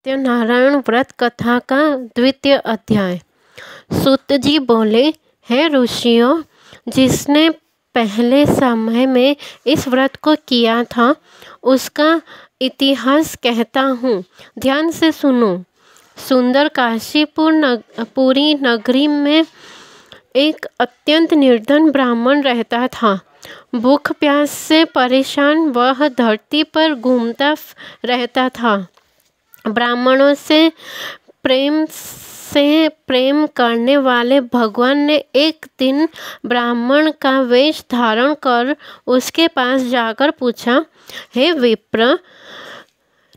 सत्यनारायण व्रत कथा का द्वितीय अध्याय। सूत जी बोले, हे ऋषियों, जिसने पहले समय में इस व्रत को किया था उसका इतिहास कहता हूँ, ध्यान से सुनो। सुंदर काशीपुरी नगरी में एक अत्यंत निर्धन ब्राह्मण रहता था। भूख प्यास से परेशान वह धरती पर घूमता रहता था। ब्राह्मणों से प्रेम करने वाले भगवान ने एक दिन ब्राह्मण का वेश धारण कर उसके पास जाकर पूछा, हे विप्र,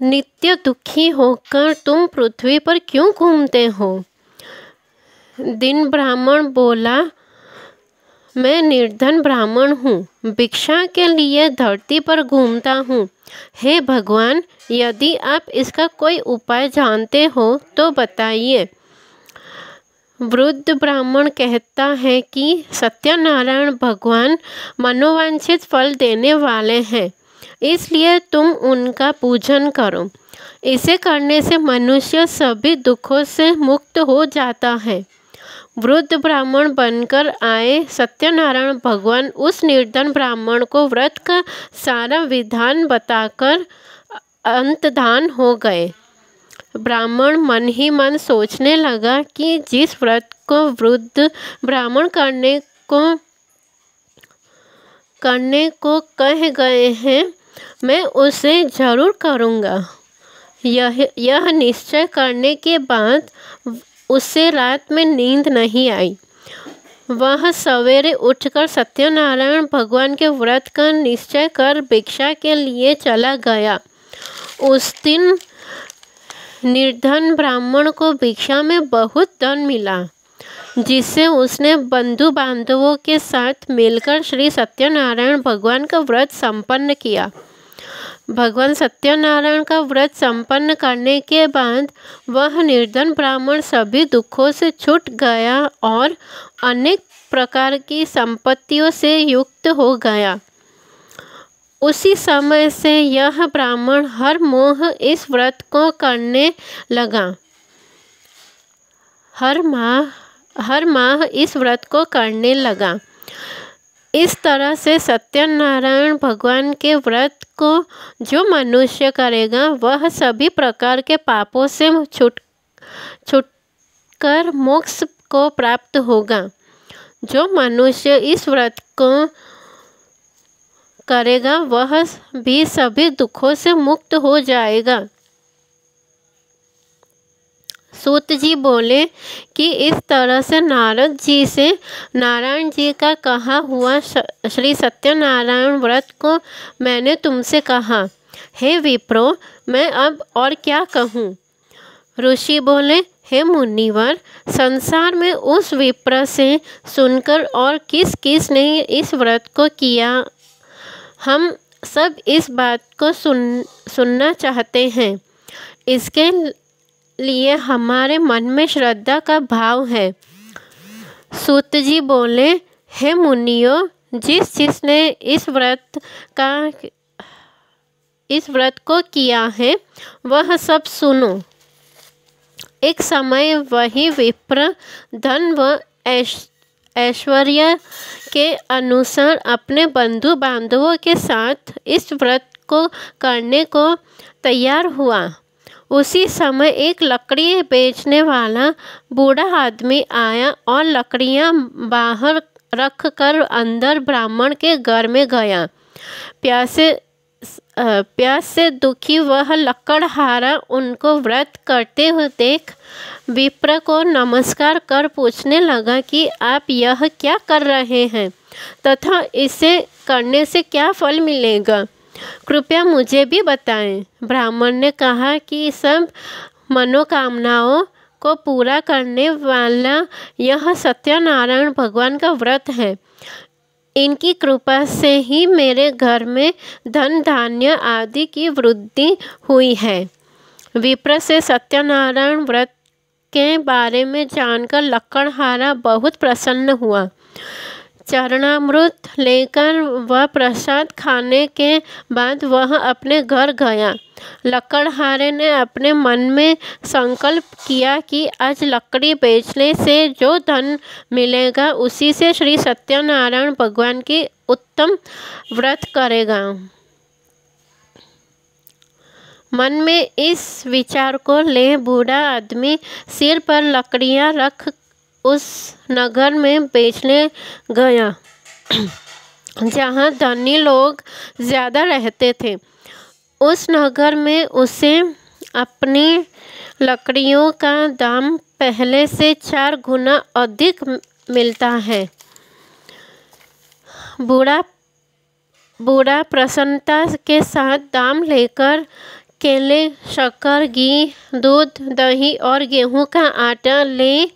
नित्य दुखी होकर तुम पृथ्वी पर क्यों घूमते हो? दिन ब्राह्मण बोला, मैं निर्धन ब्राह्मण हूँ, भिक्षा के लिए धरती पर घूमता हूँ। हे भगवान, यदि आप इसका कोई उपाय जानते हो तो बताइए। वृद्ध ब्राह्मण कहता है कि सत्यनारायण भगवान मनोवांछित फल देने वाले हैं, इसलिए तुम उनका पूजन करो। इसे करने से मनुष्य सभी दुखों से मुक्त हो जाता है। वृद्ध ब्राह्मण बनकर आए सत्यनारायण भगवान उस निर्धन ब्राह्मण को व्रत का सारा विधान बताकर अंतर्धान हो गए। ब्राह्मण मन ही मन सोचने लगा कि जिस व्रत को वृद्ध ब्राह्मण करने को कह गए हैं, मैं उसे जरूर करूँगा। यह निश्चय करने के बाद उसे रात में नींद नहीं आई। वह सवेरे उठकर सत्यनारायण भगवान के व्रत का निश्चय कर भिक्षा के लिए चला गया। उस दिन निर्धन ब्राह्मण को भिक्षा में बहुत धन मिला, जिससे उसने बंधु बांधवों के साथ मिलकर श्री सत्यनारायण भगवान का व्रत संपन्न किया। भगवान सत्यनारायण का व्रत संपन्न करने के बाद वह निर्धन ब्राह्मण सभी दुखों से छूट गया और अनेक प्रकार की संपत्तियों से युक्त हो गया। उसी समय से यह ब्राह्मण हर इस व्रत को करने लगा। हर माह इस व्रत को करने लगा। इस तरह से सत्यनारायण भगवान के व्रत को जो मनुष्य करेगा वह सभी प्रकार के पापों से छूटकर मोक्ष को प्राप्त होगा। जो मनुष्य इस व्रत को करेगा वह भी सभी दुखों से मुक्त हो जाएगा। सूत जी बोले कि इस तरह से नारद जी से नारायण जी का कहा हुआ श्री सत्यनारायण व्रत को मैंने तुमसे कहा। हे विप्रो, मैं अब और क्या कहूँ? ऋषि बोले, हे मुनिवर, संसार में उस विप्र से सुनकर और किस किस ने इस व्रत को किया, हम सब इस बात को सुनना चाहते हैं। इसके लिए हमारे मन में श्रद्धा का भाव है। सूत जी बोले, हे मुनियों, जिसने इस व्रत को किया है वह सब सुनो। एक समय वही विप्र धन व ऐश्वर्य के अनुसार अपने बंधु बांधवों के साथ इस व्रत को करने को तैयार हुआ। उसी समय एक लकड़ी बेचने वाला बूढ़ा आदमी आया और लकड़ियां बाहर रख कर अंदर ब्राह्मण के घर में गया। प्यास से दुखी वह लकड़हारा उनको व्रत करते हुए देख विप्र को नमस्कार कर पूछने लगा कि आप यह क्या कर रहे हैं तथा इसे करने से क्या फल मिलेगा, कृपया मुझे भी बताएं। ब्राह्मण ने कहा कि सब मनोकामनाओं को पूरा करने वाला यह सत्यनारायण भगवान का व्रत है। इनकी कृपा से ही मेरे घर में धन धान्य आदि की वृद्धि हुई है। विप्र से सत्यनारायण व्रत के बारे में जानकर लकड़हारा बहुत प्रसन्न हुआ। चरणामृत लेकर वह प्रसाद खाने के बाद वह अपने घर गया। लकड़हारे ने अपने मन में संकल्प किया कि आज लकड़ी बेचने से जो धन मिलेगा उसी से श्री सत्यनारायण भगवान की उत्तम व्रत करेगा। मन में इस विचार को ले बूढ़ा आदमी सिर पर लकड़ियां रख उस नगर में बेचने गया जहाँ धनी लोग ज़्यादा रहते थे। उस नगर में उसे अपनी लकड़ियों का दाम पहले से 4 गुना अधिक मिलता है। बूढ़ा प्रसन्नता के साथ दाम लेकर केले, शक्कर, घी, दूध, दही और गेहूं का आटा ले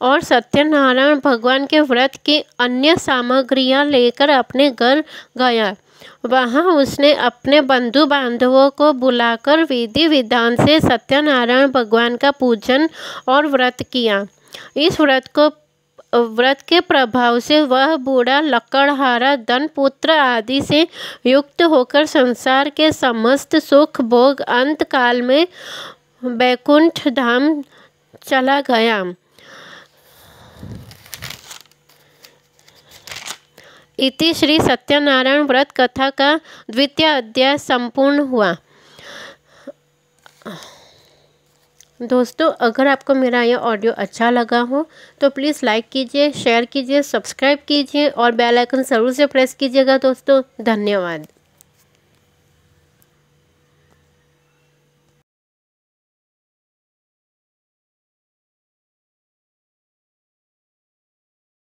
और सत्यनारायण भगवान के व्रत की अन्य सामग्रियां लेकर अपने घर गया। वहां उसने अपने बंधु बांधवों को बुलाकर विधि विधान से सत्यनारायण भगवान का पूजन और व्रत किया। इस व्रत के प्रभाव से वह बूढ़ा लकड़हारा धन पुत्र आदि से युक्त होकर संसार के समस्त सुख भोग अंत काल में बैकुंठ धाम चला गया। इति श्री सत्यनारायण व्रत कथा का 2वां अध्याय संपूर्ण हुआ। दोस्तों, अगर आपको मेरा यह ऑडियो अच्छा लगा हो तो प्लीज़ लाइक कीजिए, शेयर कीजिए, सब्सक्राइब कीजिए और बेल आइकन ज़रूर से प्रेस कीजिएगा। दोस्तों, धन्यवाद।